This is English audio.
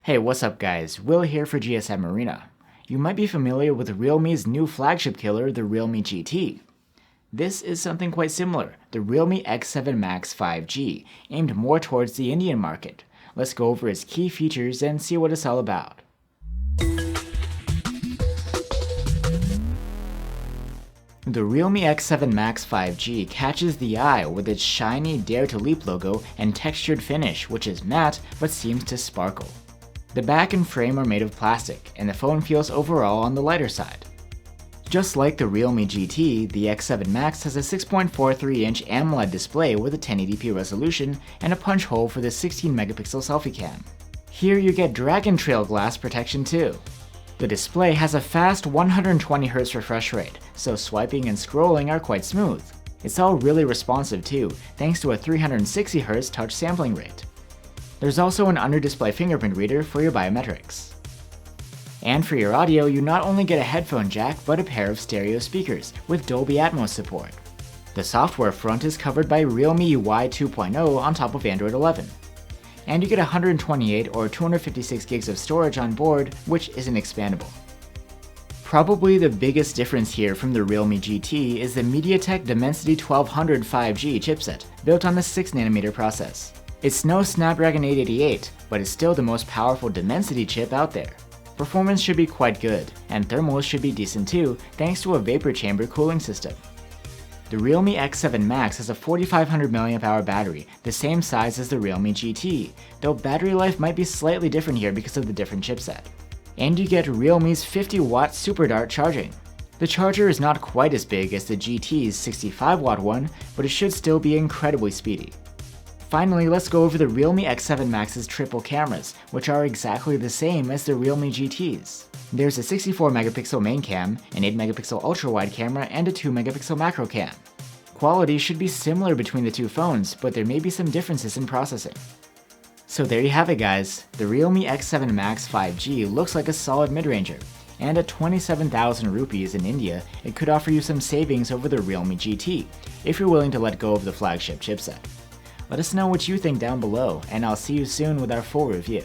Hey, what's up guys? Will here for GSM Arena. You might be familiar with Realme's new flagship killer, the Realme GT. This is something quite similar, the Realme X7 Max 5G, aimed more towards the Indian market. Let's go over its key features and see what it's all about. The Realme X7 Max 5G catches the eye with its shiny Dare to Leap logo and textured finish, which is matte but seems to sparkle. The back and frame are made of plastic, and the phone feels overall on the lighter side. Just like the Realme GT, the X7 Max has a 6.43-inch AMOLED display with a 1080p resolution and a punch hole for the 16-megapixel selfie cam. Here you get Dragon Trail glass protection too. The display has a fast 120Hz refresh rate, so swiping and scrolling are quite smooth. It's all really responsive too, thanks to a 360Hz touch sampling rate. There's also an under-display fingerprint reader for your biometrics. And for your audio, you not only get a headphone jack, but a pair of stereo speakers with Dolby Atmos support. The software front is covered by Realme UI 2.0 on top of Android 11. And you get 128 or 256 gigs of storage on board, which isn't expandable. Probably the biggest difference here from the Realme GT is the MediaTek Dimensity 1200 5G chipset, built on the 6nm process. It's no Snapdragon 888, but it's still the most powerful Dimensity chip out there. Performance should be quite good, and thermals should be decent too, thanks to a vapor chamber cooling system. The Realme X7 Max has a 4500 mAh battery, the same size as the Realme GT, though battery life might be slightly different here because of the different chipset. And you get Realme's 50-watt Super Dart charging. The charger is not quite as big as the GT's 65-watt one, but it should still be incredibly speedy. Finally, let's go over the Realme X7 Max's triple cameras, which are exactly the same as the Realme GT's. There's a 64-megapixel main cam, an 8-megapixel ultra-wide camera, and a 2-megapixel macro cam. Quality should be similar between the two phones, but there may be some differences in processing. So there you have it guys, the Realme X7 Max 5G looks like a solid mid-ranger, and at 27,000 rupees in India, it could offer you some savings over the Realme GT, if you're willing to let go of the flagship chipset. Let us know what you think down below, and I'll see you soon with our full review.